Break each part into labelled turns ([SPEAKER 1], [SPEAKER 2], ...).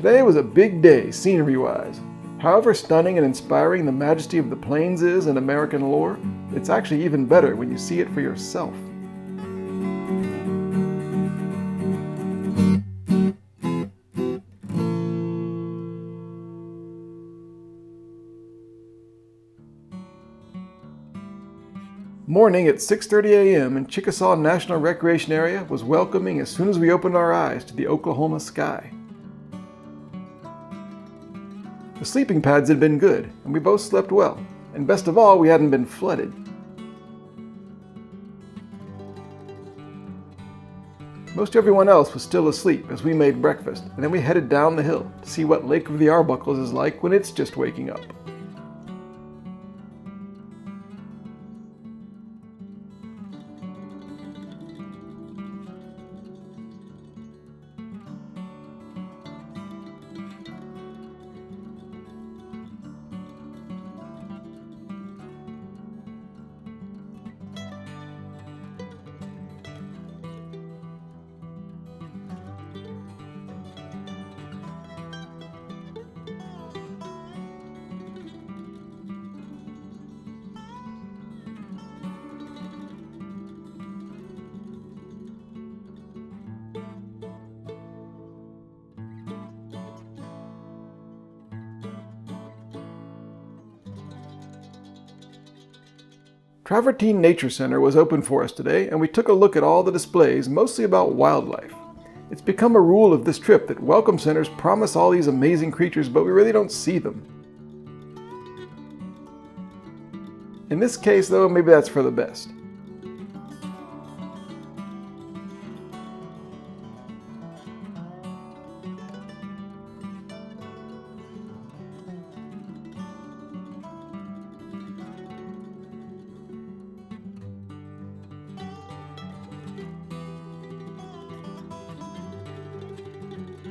[SPEAKER 1] Today was a big day, scenery-wise. However stunning and inspiring the majesty of the plains is in American lore, it's actually even better when you see it for yourself. Morning at 6:30 a.m. in Chickasaw National Recreation Area was welcoming as soon as we opened our eyes to the Oklahoma sky. The sleeping pads had been good, and we both slept well, and best of all, we hadn't been flooded. Most everyone else was still asleep as we made breakfast, and then we headed down the hill to see what Lake of the Arbuckles is like when it's just waking up. Travertine Nature Center was open for us today, and we took a look at all the displays, mostly about wildlife. It's become a rule of this trip that welcome centers promise all these amazing creatures, but we really don't see them. In this case, though, maybe that's for the best.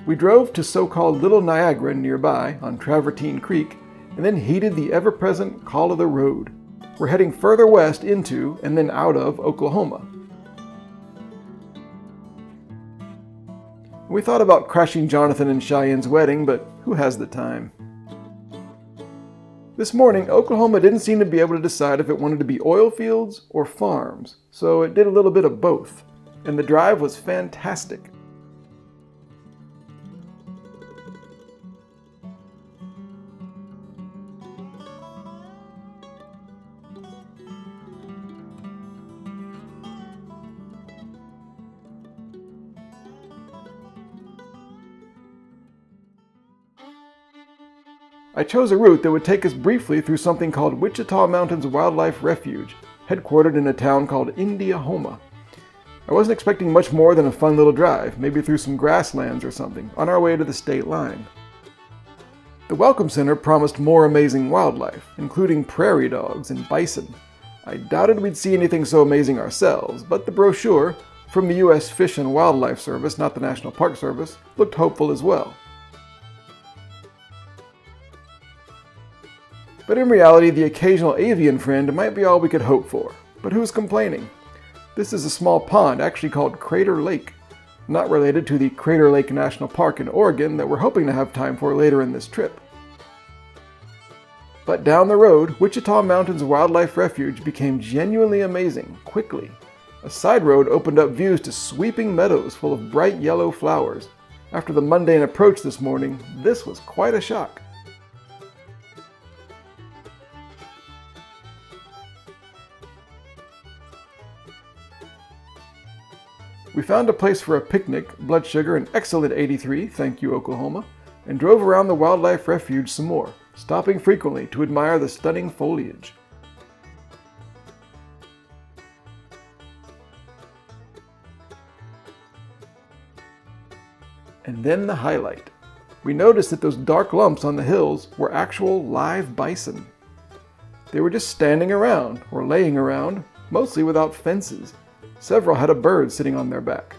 [SPEAKER 1] We drove to so-called Little Niagara nearby on Travertine Creek, and then heeded the ever-present call of the road. We're heading further west into and then out of Oklahoma. We thought about crashing Jonathan and Cheyenne's wedding, but who has the time? This morning, Oklahoma didn't seem to be able to decide if it wanted to be oil fields or farms, so it did a little bit of both, and the drive was fantastic. I chose a route that would take us briefly through something called Wichita Mountains Wildlife Refuge, headquartered in a town called Indiahoma. I wasn't expecting much more than a fun little drive, maybe through some grasslands or something, on our way to the state line. The Welcome Center promised more amazing wildlife, including prairie dogs and bison. I doubted we'd see anything so amazing ourselves, but the brochure, from the U.S. Fish and Wildlife Service, not the National Park Service, looked hopeful as well. But in reality, the occasional avian friend might be all we could hope for. But who's complaining? This is a small pond actually called Crater Lake, not related to the Crater Lake National Park in Oregon that we're hoping to have time for later in this trip. But down the road, Wichita Mountains Wildlife Refuge became genuinely amazing, quickly. A side road opened up views to sweeping meadows full of bright yellow flowers. After the mundane approach this morning, this was quite a shock. We found a place for a picnic, blood sugar an excellent 83, thank you Oklahoma, and drove around the wildlife refuge some more, stopping frequently to admire the stunning foliage. And then the highlight. We noticed that those dark lumps on the hills were actual live bison. They were just standing around, or laying around, mostly without fences. Several had a bird sitting on their back.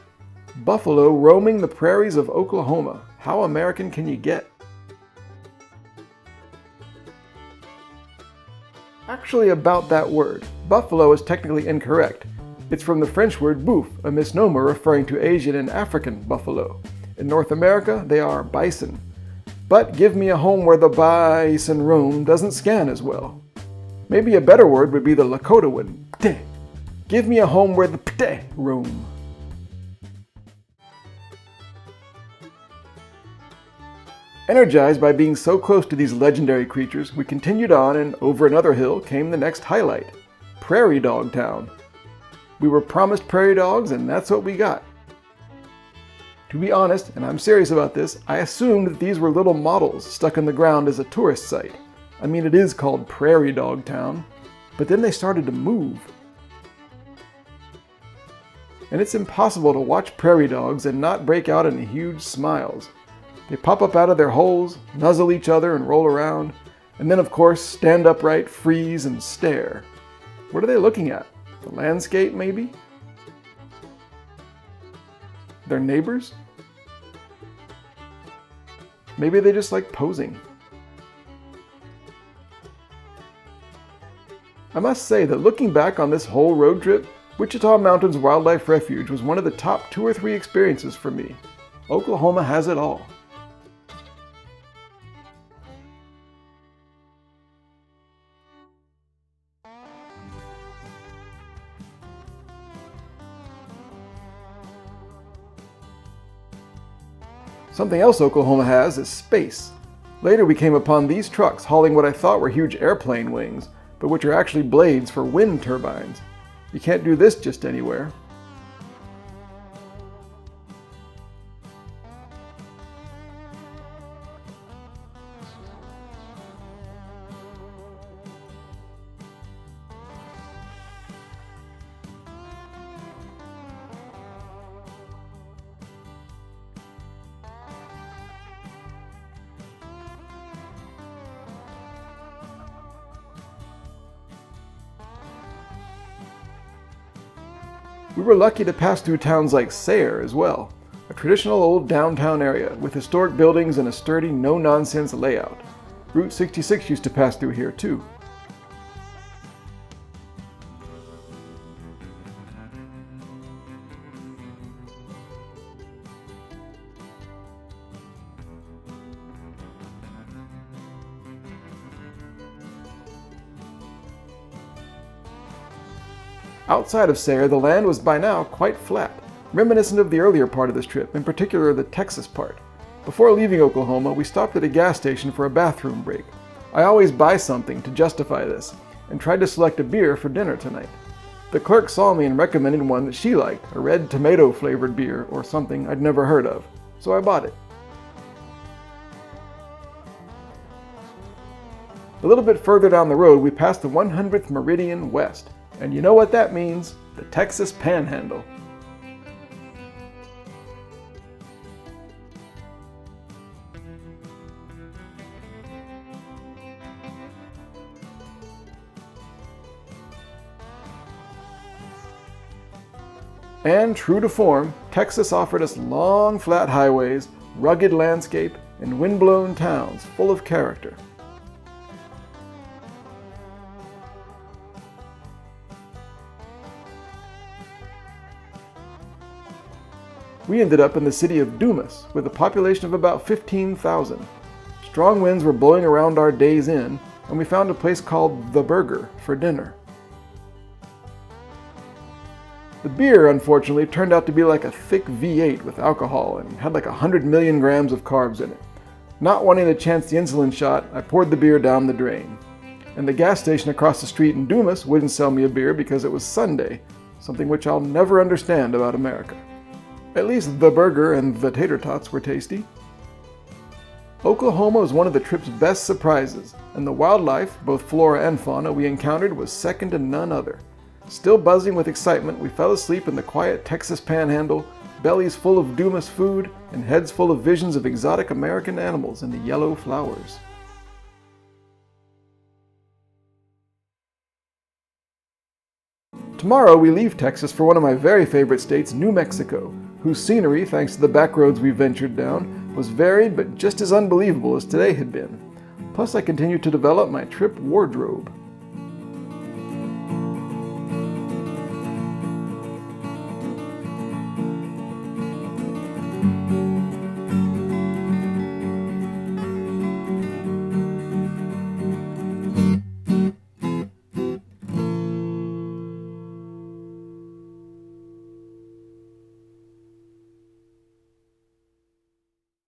[SPEAKER 1] Buffalo roaming the prairies of Oklahoma. How American can you get? Actually, about that word, buffalo is technically incorrect. It's from the French word boeuf, a misnomer referring to Asian and African buffalo. In North America, they are bison. But give me a home where the bison roam doesn't scan as well. Maybe a better word would be the Lakota one. Pte. Give me a home where the pte roam. Energized by being so close to these legendary creatures, we continued on, and over another hill came the next highlight, Prairie Dog Town. We were promised prairie dogs, and that's what we got. To be honest, and I'm serious about this, I assumed that these were little models stuck in the ground as a tourist site. I mean, it is called Prairie Dog Town, but then they started to move. And it's impossible to watch prairie dogs and not break out in huge smiles. They pop up out of their holes, nuzzle each other and roll around, and then of course stand upright, freeze, and stare. What are they looking at? The landscape, maybe? Their neighbors? Maybe they just like posing. I must say that looking back on this whole road trip, Wichita Mountains Wildlife Refuge was one of the top 2 or 3 experiences for me. Oklahoma has it all. Something else Oklahoma has is space. Later we came upon these trucks hauling what I thought were huge airplane wings, but which are actually blades for wind turbines. You can't do this just anywhere. We were lucky to pass through towns like Sayre as well, a traditional old downtown area with historic buildings and a sturdy, no-nonsense layout. Route 66 used to pass through here too. Outside of Sayre, the land was by now quite flat, reminiscent of the earlier part of this trip, in particular the Texas part. Before leaving Oklahoma, we stopped at a gas station for a bathroom break. I always buy something to justify this, and tried to select a beer for dinner tonight. The clerk saw me and recommended one that she liked, a red tomato flavored beer or something I'd never heard of, so I bought it. A little bit further down the road, we passed the 100th meridian west. And you know what that means? The Texas Panhandle. And true to form, Texas offered us long, flat highways, rugged landscape, and windblown towns full of character. We ended up in the city of Dumas with a population of about 15,000. Strong winds were blowing around our days in, and we found a place called The Burger for dinner. The beer, unfortunately, turned out to be like a thick V8 with alcohol and had like 100 million grams of carbs in it. Not wanting to chance the insulin shot, I poured the beer down the drain. And the gas station across the street in Dumas wouldn't sell me a beer because it was Sunday, something which I'll never understand about America. At least the burger and the tater tots were tasty. Oklahoma was one of the trip's best surprises, and the wildlife, both flora and fauna, we encountered was second to none other. Still buzzing with excitement, we fell asleep in the quiet Texas Panhandle, bellies full of Dumas food, and heads full of visions of exotic American animals and the yellow flowers. Tomorrow we leave Texas for one of my very favorite states, New Mexico, whose scenery, thanks to the back roads we ventured down, was varied but just as unbelievable as today had been. Plus I continued to develop my trip wardrobe.